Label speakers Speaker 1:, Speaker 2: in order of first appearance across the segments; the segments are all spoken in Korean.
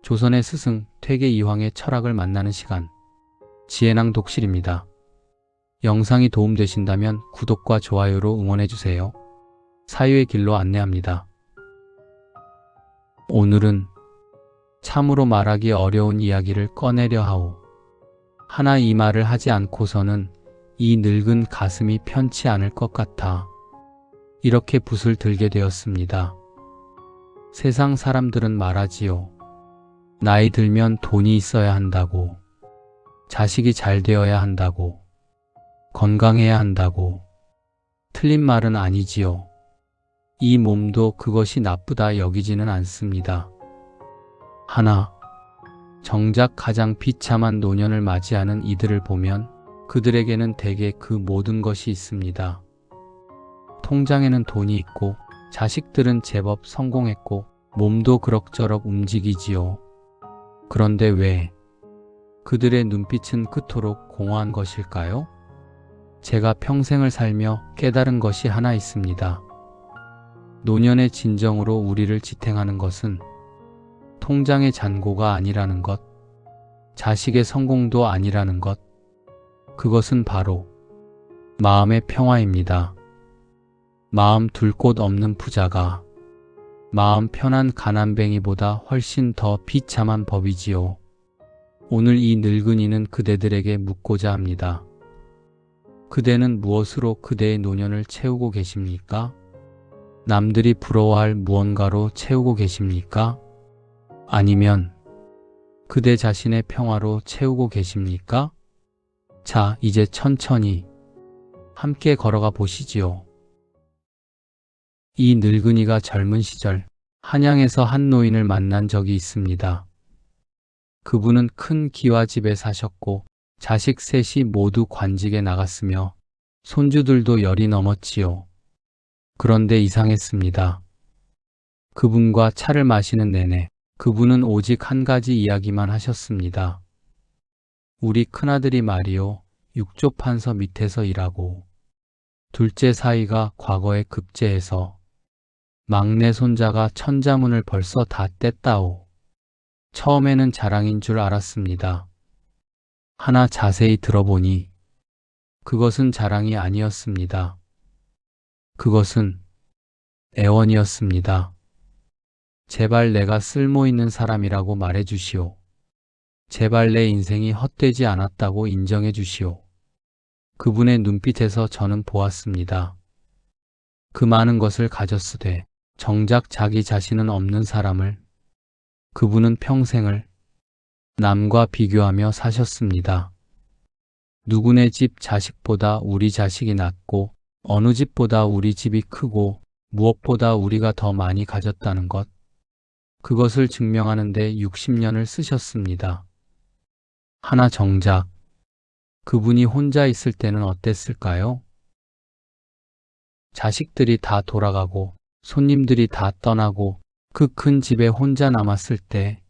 Speaker 1: 조선의 스승 퇴계 이황의 철학을 만나는 시간, 지혜낭 독실입니다. 영상이 도움되신다면 구독과 좋아요로 응원해주세요. 사유의 길로 안내합니다. 오늘은 참으로 말하기 어려운 이야기를 꺼내려 하오. 하나 이 말을 하지 않고서는 이 늙은 가슴이 편치 않을 것 같아 이렇게 붓을 들게 되었습니다. 세상 사람들은 말하지요. 나이 들면 돈이 있어야 한다고, 자식이 잘 되어야 한다고, 건강해야 한다고. 틀린 말은 아니지요. 이 몸도 그것이 나쁘다 여기지는 않습니다. 하나, 정작 가장 비참한 노년을 맞이하는 이들을 보면 그들에게는 대개 그 모든 것이 있습니다. 통장에는 돈이 있고 자식들은 제법 성공했고 몸도 그럭저럭 움직이지요. 그런데 왜 그들의 눈빛은 그토록 공허한 것일까요? 제가 평생을 살며 깨달은 것이 하나 있습니다. 노년의 진정으로 우리를 지탱하는 것은 통장의 잔고가 아니라는 것, 자식의 성공도 아니라는 것, 그것은 바로 마음의 평화입니다. 마음 둘 곳 없는 부자가 마음 편한 가난뱅이보다 훨씬 더 비참한 법이지요. 오늘 이 늙은이는 그대들에게 묻고자 합니다. 그대는 무엇으로 그대의 노년을 채우고 계십니까? 남들이 부러워할 무언가로 채우고 계십니까? 아니면 그대 자신의 평화로 채우고 계십니까? 자, 이제 천천히 함께 걸어가 보시지요. 이 늙은이가 젊은 시절 한양에서 한 노인을 만난 적이 있습니다. 그분은 큰 기와집에 사셨고 자식 셋이 모두 관직에 나갔으며 손주들도 10이 넘었지요. 그런데 이상했습니다. 그분과 차를 마시는 내내 그분은 오직 한 가지 이야기만 하셨습니다. 우리 큰아들이 말이요, 육조판서 밑에서 일하고 둘째 사위가 과거에 급제해서 막내 손자가 천자문을 벌써 다 뗐다오. 처음에는 자랑인 줄 알았습니다. 하나 자세히 들어보니 그것은 자랑이 아니었습니다. 그것은 애원이었습니다. 제발 내가 쓸모있는 사람이라고 말해 주시오. 제발 내 인생이 헛되지 않았다고 인정해 주시오. 그분의 눈빛에서 저는 보았습니다. 그 많은 것을 가졌으되 정작 자기 자신은 없는 사람을, 그분은 평생을 남과 비교하며 사셨습니다. 누구네 집 자식보다 우리 자식이 낫고 어느 집보다 우리 집이 크고 무엇보다 우리가 더 많이 가졌다는 것, 그것을 증명하는 데 60년을 쓰셨습니다. 하나 정작 그분이 혼자 있을 때는 어땠을까요? 자식들이 다 돌아가고 손님들이 다 떠나고 그 큰 집에 혼자 남았을 때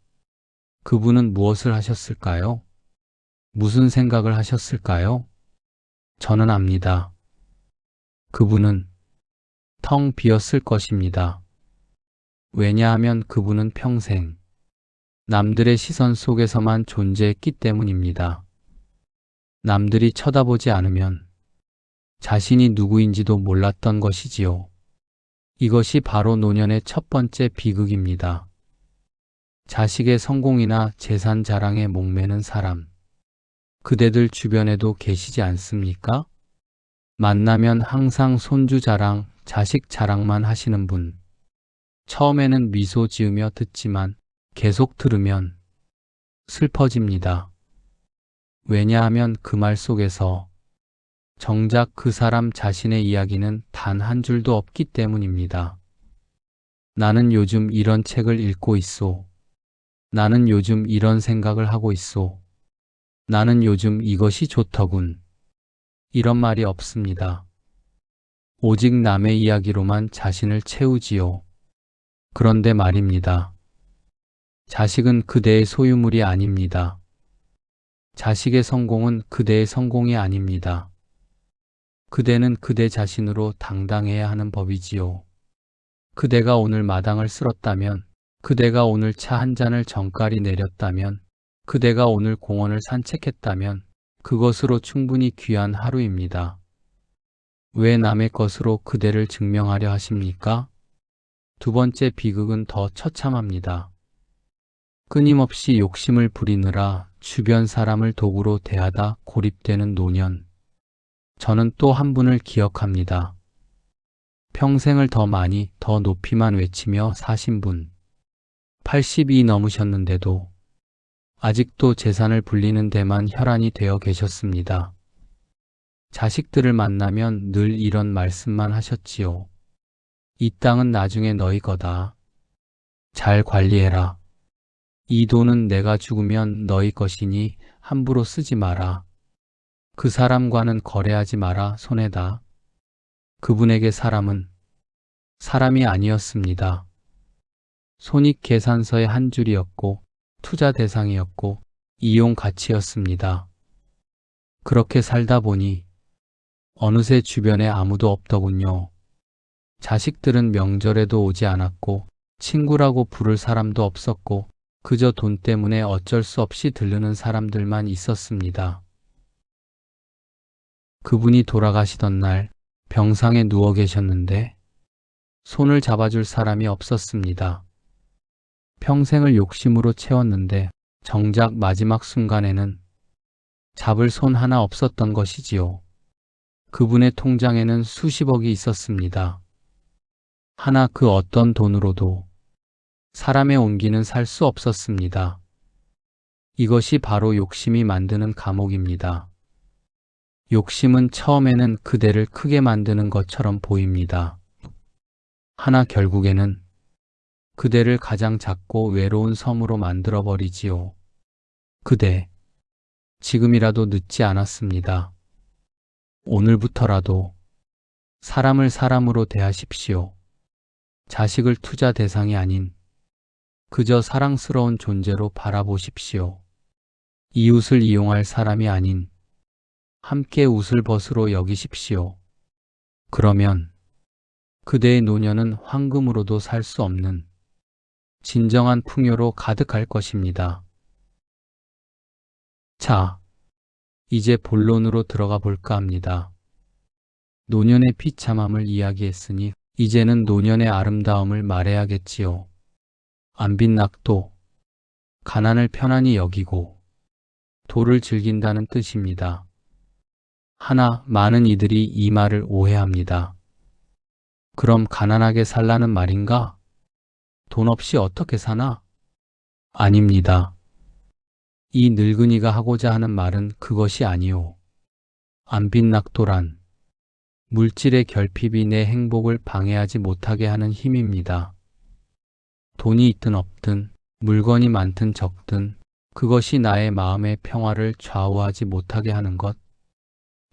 Speaker 1: 그분은 무엇을 하셨을까요? 무슨 생각을 하셨을까요? 저는 압니다. 그분은 텅 비었을 것입니다. 왜냐하면 그분은 평생 남들의 시선 속에서만 존재했기 때문입니다. 남들이 쳐다보지 않으면 자신이 누구인지도 몰랐던 것이지요. 이것이 바로 노년의 첫 번째 비극입니다. 자식의 성공이나 재산 자랑에 목매는 사람, 그대들 주변에도 계시지 않습니까? 만나면 항상 손주 자랑, 자식 자랑만 하시는 분. 처음에는 미소 지으며 듣지만 계속 들으면 슬퍼집니다. 왜냐하면 그 말 속에서 정작 그 사람 자신의 이야기는 단 한 줄도 없기 때문입니다. 나는 요즘 이런 책을 읽고 있소. 나는 요즘 이런 생각을 하고 있소. 나는 요즘 이것이 좋더군. 이런 말이 없습니다. 오직 남의 이야기로만 자신을 채우지요. 그런데 말입니다. 자식은 그대의 소유물이 아닙니다. 자식의 성공은 그대의 성공이 아닙니다. 그대는 그대 자신으로 당당해야 하는 법이지요. 그대가 오늘 마당을 쓸었다면 그대가 오늘 차 한 잔을 정가리 내렸다면, 그대가 오늘 공원을 산책했다면 그것으로 충분히 귀한 하루입니다. 왜 남의 것으로 그대를 증명하려 하십니까? 두 번째 비극은 더 처참합니다. 끊임없이 욕심을 부리느라 주변 사람을 도구로 대하다 고립되는 노년. 저는 또 한 분을 기억합니다. 평생을 더 많이, 더 높이만 외치며 사신 분. 80이 넘으셨는데도 아직도 재산을 불리는 데만 혈안이 되어 계셨습니다. 자식들을 만나면 늘 이런 말씀만 하셨지요. 이 땅은 나중에 너희 거다. 잘 관리해라. 이 돈은 내가 죽으면 너희 것이니 함부로 쓰지 마라. 그 사람과는 거래하지 마라. 손해다. 그분에게 사람은 사람이 아니었습니다. 손익계산서의 한 줄이었고 투자 대상이었고 이용 가치였습니다. 그렇게 살다 보니 어느새 주변에 아무도 없더군요. 자식들은 명절에도 오지 않았고 친구라고 부를 사람도 없었고 그저 돈 때문에 어쩔 수 없이 들르는 사람들만 있었습니다. 그분이 돌아가시던 날 병상에 누워 계셨는데 손을 잡아줄 사람이 없었습니다. 평생을 욕심으로 채웠는데 정작 마지막 순간에는 잡을 손 하나 없었던 것이지요. 그분의 통장에는 수십억이 있었습니다. 하나 그 어떤 돈으로도 사람의 온기는 살 수 없었습니다. 이것이 바로 욕심이 만드는 감옥입니다. 욕심은 처음에는 그대를 크게 만드는 것처럼 보입니다. 하나 결국에는 그대를 가장 작고 외로운 섬으로 만들어버리지요. 그대, 지금이라도 늦지 않았습니다. 오늘부터라도 사람을 사람으로 대하십시오. 자식을 투자 대상이 아닌 그저 사랑스러운 존재로 바라보십시오. 이웃을 이용할 사람이 아닌 함께 웃을 벗으로 여기십시오. 그러면 그대의 노년은 황금으로도 살 수 없는 진정한 풍요로 가득할 것입니다. 자, 이제 본론으로 들어가 볼까 합니다. 노년의 비참함을 이야기했으니 이제는 노년의 아름다움을 말해야겠지요. 안 빚낙도, 가난을 편안히 여기고 도를 즐긴다는 뜻입니다. 하나 많은 이들이 이 말을 오해합니다. 그럼 가난하게 살라는 말인가? 돈 없이 어떻게 사나? 아닙니다. 이 늙은이가 하고자 하는 말은 그것이 아니오. 안 빚낙도란 물질의 결핍이 내 행복을 방해하지 못하게 하는 힘입니다. 돈이 있든 없든 물건이 많든 적든 그것이 나의 마음의 평화를 좌우하지 못하게 하는 것.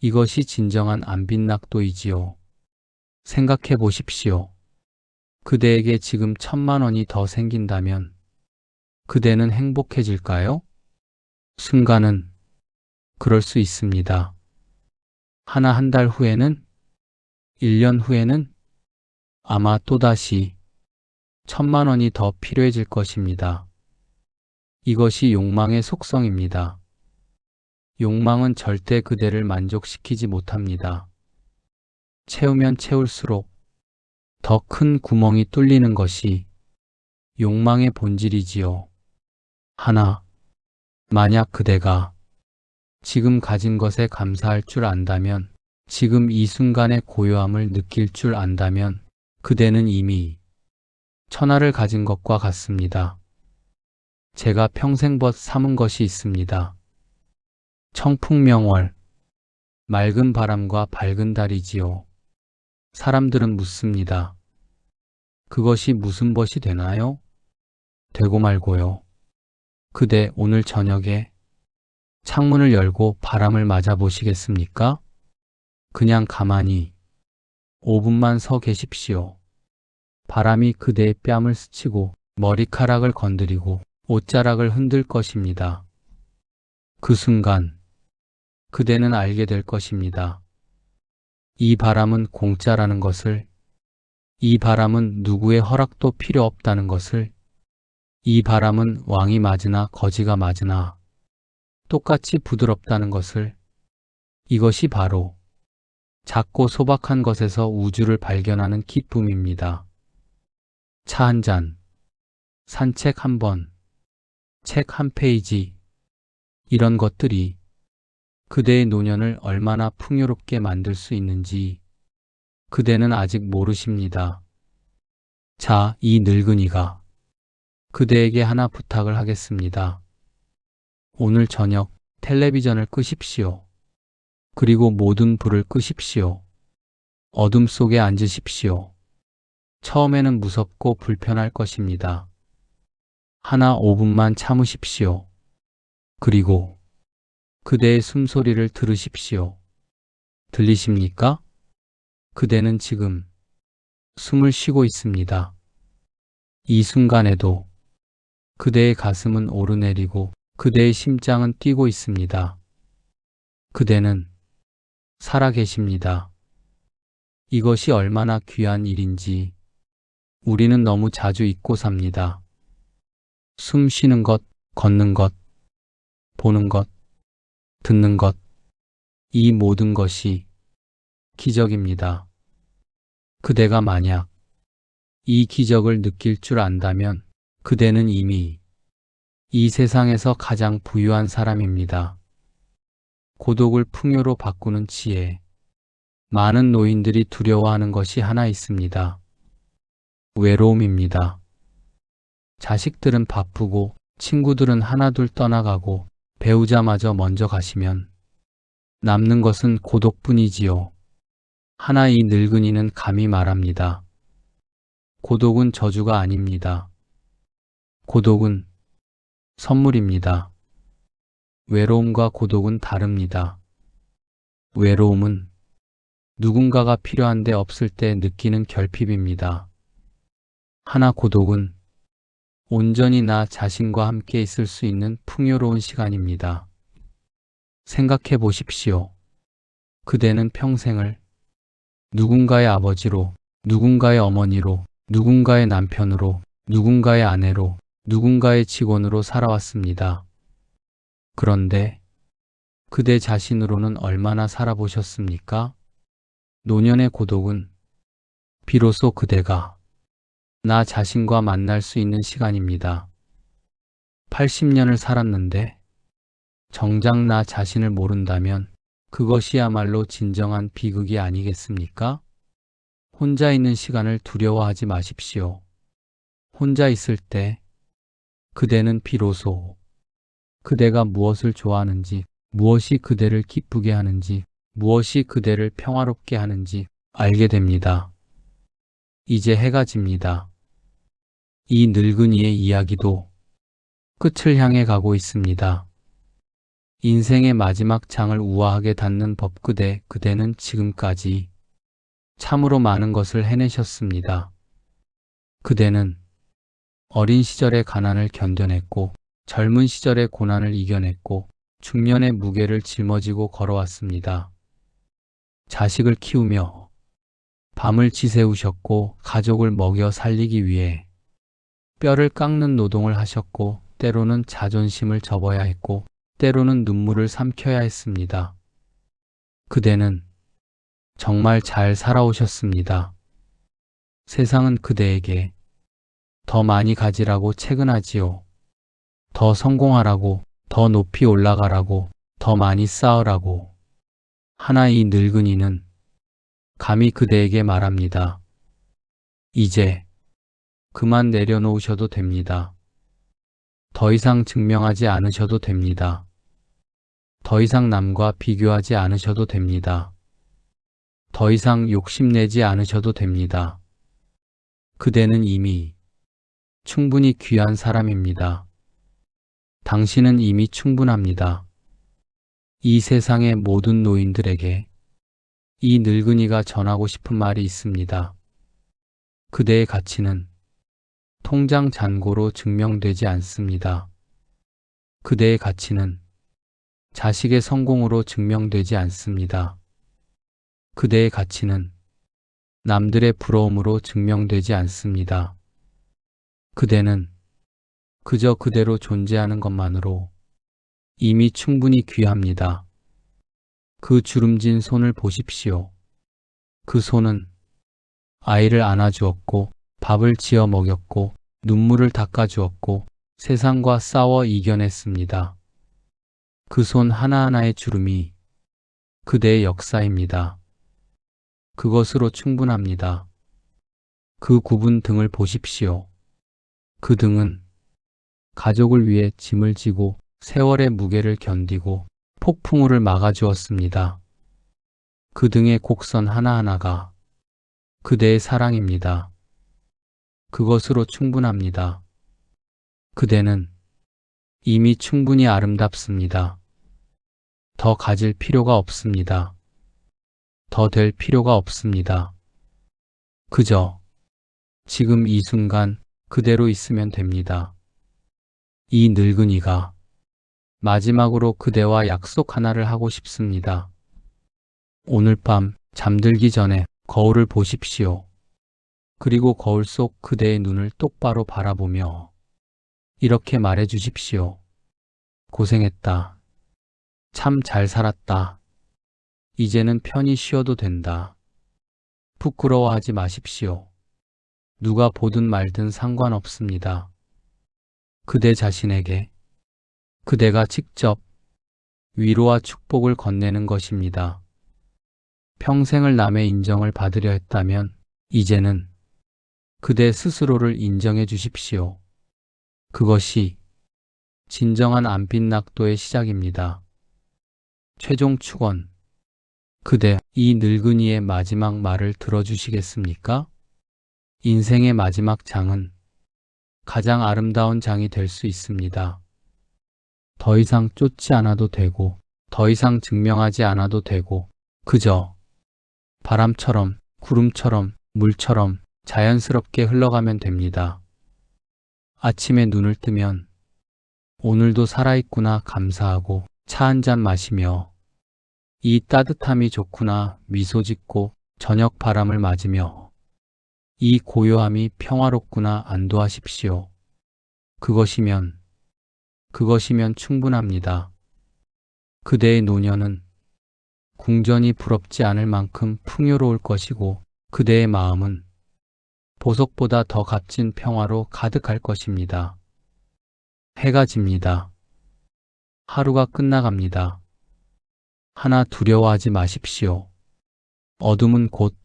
Speaker 1: 이것이 진정한 안 빚낙도이지요. 생각해 보십시오. 그대에게 지금 1,000만 원이 더 생긴다면 그대는 행복해질까요? 순간은 그럴 수 있습니다. 하나 한 달 후에는, 1년 후에는 아마 또다시 1,000만 원이 더 필요해질 것입니다. 이것이 욕망의 속성입니다. 욕망은 절대 그대를 만족시키지 못합니다. 채우면 채울수록 더 큰 구멍이 뚫리는 것이 욕망의 본질이지요. 하나, 만약 그대가 지금 가진 것에 감사할 줄 안다면, 지금 이 순간의 고요함을 느낄 줄 안다면 그대는 이미 천하를 가진 것과 같습니다. 제가 평생벗 삼은 것이 있습니다. 청풍명월, 맑은 바람과 밝은 달이지요. 사람들은 묻습니다. 그것이 무슨 벗이 되나요? 되고 말고요. 그대 오늘 저녁에 창문을 열고 바람을 맞아 보시겠습니까? 그냥 가만히 5분만 서 계십시오. 바람이 그대의 뺨을 스치고 머리카락을 건드리고 옷자락을 흔들 것입니다. 그 순간 그대는 알게 될 것입니다. 이 바람은 공짜라는 것을, 이 바람은 누구의 허락도 필요 없다는 것을, 이 바람은 왕이 맞으나 거지가 맞으나 똑같이 부드럽다는 것을, 이것이 바로 작고 소박한 것에서 우주를 발견하는 기쁨입니다. 차 한 잔, 산책 한 번, 책 한 페이지, 이런 것들이 그대의 노년을 얼마나 풍요롭게 만들 수 있는지 그대는 아직 모르십니다. 자, 이 늙은이가 그대에게 하나 부탁을 하겠습니다. 오늘 저녁 텔레비전을 끄십시오. 그리고 모든 불을 끄십시오. 어둠 속에 앉으십시오. 처음에는 무섭고 불편할 것입니다. 하나 5분만 참으십시오. 그리고 그대의 숨소리를 들으십시오. 들리십니까? 그대는 지금 숨을 쉬고 있습니다. 이 순간에도 그대의 가슴은 오르내리고 그대의 심장은 뛰고 있습니다. 그대는 살아 계십니다. 이것이 얼마나 귀한 일인지 우리는 너무 자주 잊고 삽니다. 숨 쉬는 것, 걷는 것, 보는 것, 듣는 것, 이 모든 것이 기적입니다. 그대가 만약 이 기적을 느낄 줄 안다면 그대는 이미 이 세상에서 가장 부유한 사람입니다. 고독을 풍요로 바꾸는 지혜. 많은 노인들이 두려워하는 것이 하나 있습니다. 외로움입니다. 자식들은 바쁘고 친구들은 하나둘 떠나가고 배우자마저 먼저 가시면 남는 것은 고독뿐이지요. 하나 이 늙은이는 감히 말합니다. 고독은 저주가 아닙니다. 고독은 선물입니다. 외로움과 고독은 다릅니다. 외로움은 누군가가 필요한데 없을 때 느끼는 결핍입니다. 하나 고독은 온전히 나 자신과 함께 있을 수 있는 풍요로운 시간입니다. 생각해 보십시오. 그대는 평생을 누군가의 아버지로, 누군가의 어머니로, 누군가의 남편으로, 누군가의 아내로, 누군가의 직원으로 살아왔습니다. 그런데 그대 자신으로는 얼마나 살아보셨습니까? 노년의 고독은 비로소 그대가 나 자신과 만날 수 있는 시간입니다. 80년을 살았는데 정작 나 자신을 모른다면 그것이야말로 진정한 비극이 아니겠습니까? 혼자 있는 시간을 두려워하지 마십시오. 혼자 있을 때 그대는 비로소 그대가 무엇을 좋아하는지, 무엇이 그대를 기쁘게 하는지, 무엇이 그대를 평화롭게 하는지 알게 됩니다. 이제 해가 집니다. 이 늙은이의 이야기도 끝을 향해 가고 있습니다. 인생의 마지막 장을 우아하게 닫는 법그대, 그대는 지금까지 참으로 많은 것을 해내셨습니다. 그대는 어린 시절의 가난을 견뎌냈고, 젊은 시절의 고난을 이겨냈고, 중년의 무게를 짊어지고 걸어왔습니다. 자식을 키우며 밤을 지새우셨고, 가족을 먹여 살리기 위해 뼈를 깎는 노동을 하셨고, 때로는 자존심을 접어야 했고, 때로는 눈물을 삼켜야 했습니다. 그대는 정말 잘 살아오셨습니다. 세상은 그대에게 더 많이 가지라고 채근하지요. 더 성공하라고, 더 높이 올라가라고, 더 많이 쌓으라고. 하나 이 늙은이는 감히 그대에게 말합니다. 이제 그만 내려놓으셔도 됩니다. 더 이상 증명하지 않으셔도 됩니다. 더 이상 남과 비교하지 않으셔도 됩니다. 더 이상 욕심내지 않으셔도 됩니다. 그대는 이미 충분히 귀한 사람입니다. 당신은 이미 충분합니다. 이 세상의 모든 노인들에게 이 늙은이가 전하고 싶은 말이 있습니다. 그대의 가치는 통장 잔고로 증명되지 않습니다. 그대의 가치는 자식의 성공으로 증명되지 않습니다. 그대의 가치는 남들의 부러움으로 증명되지 않습니다. 그대는 그저 그대로 존재하는 것만으로 이미 충분히 귀합니다. 그 주름진 손을 보십시오. 그 손은 아이를 안아주었고, 밥을 지어 먹였고, 눈물을 닦아주었고, 세상과 싸워 이겨냈습니다. 그 손 하나하나의 주름이 그대의 역사입니다. 그것으로 충분합니다. 그 굽은 등을 보십시오. 그 등은 가족을 위해 짐을 지고 세월의 무게를 견디고 폭풍우를 막아주었습니다. 그 등의 곡선 하나하나가 그대의 사랑입니다. 그것으로 충분합니다. 그대는 이미 충분히 아름답습니다. 더 가질 필요가 없습니다. 더 될 필요가 없습니다. 그저 지금 이 순간 그대로 있으면 됩니다. 이 늙은이가 마지막으로 그대와 약속 하나를 하고 싶습니다. 오늘 밤 잠들기 전에 거울을 보십시오. 그리고 거울 속 그대의 눈을 똑바로 바라보며 이렇게 말해 주십시오. 고생했다. 참 잘 살았다. 이제는 편히 쉬어도 된다. 부끄러워하지 마십시오. 누가 보든 말든 상관없습니다. 그대 자신에게 그대가 직접 위로와 축복을 건네는 것입니다. 평생을 남의 인정을 받으려 했다면 이제는 그대 스스로를 인정해 주십시오. 그것이 진정한 안빛낙도의 시작입니다. 최종 축원. 그대, 이 늙은이의 마지막 말을 들어주시겠습니까? 인생의 마지막 장은 가장 아름다운 장이 될 수 있습니다. 더 이상 쫓지 않아도 되고, 더 이상 증명하지 않아도 되고, 그저 바람처럼, 구름처럼, 물처럼 자연스럽게 흘러가면 됩니다. 아침에 눈을 뜨면 오늘도 살아있구나 감사하고 차 한 잔 마시며 이 따뜻함이 좋구나 미소 짓고 저녁 바람을 맞으며 이 고요함이 평화롭구나 안도하십시오. 그것이면 충분합니다. 그대의 노년은 궁전이 부럽지 않을 만큼 풍요로울 것이고 그대의 마음은 보석보다 더 값진 평화로 가득할 것입니다. 해가 집니다. 하루가 끝나갑니다. 하나 두려워하지 마십시오. 어둠은 곧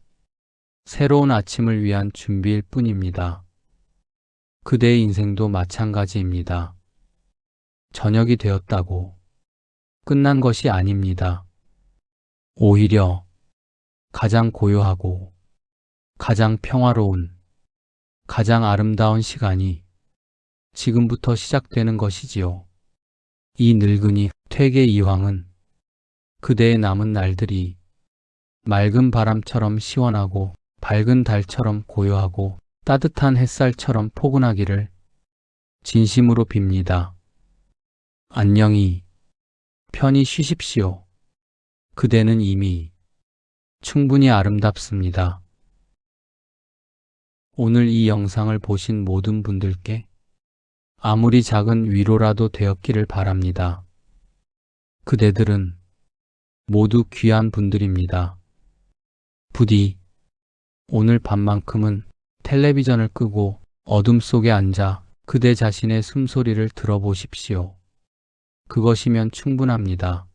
Speaker 1: 새로운 아침을 위한 준비일 뿐입니다. 그대의 인생도 마찬가지입니다. 저녁이 되었다고 끝난 것이 아닙니다. 오히려 가장 고요하고 가장 평화로운 가장 아름다운 시간이 지금부터 시작되는 것이지요. 이 늙은이 퇴계 이황은 그대의 남은 날들이 맑은 바람처럼 시원하고 밝은 달처럼 고요하고 따뜻한 햇살처럼 포근하기를 진심으로 빕니다. 안녕히 편히 쉬십시오. 그대는 이미 충분히 아름답습니다. 오늘 이 영상을 보신 모든 분들께 아무리 작은 위로라도 되었기를 바랍니다. 그대들은 모두 귀한 분들입니다. 부디 오늘 밤만큼은 텔레비전을 끄고 어둠 속에 앉아 그대 자신의 숨소리를 들어보십시오. 그것이면 충분합니다.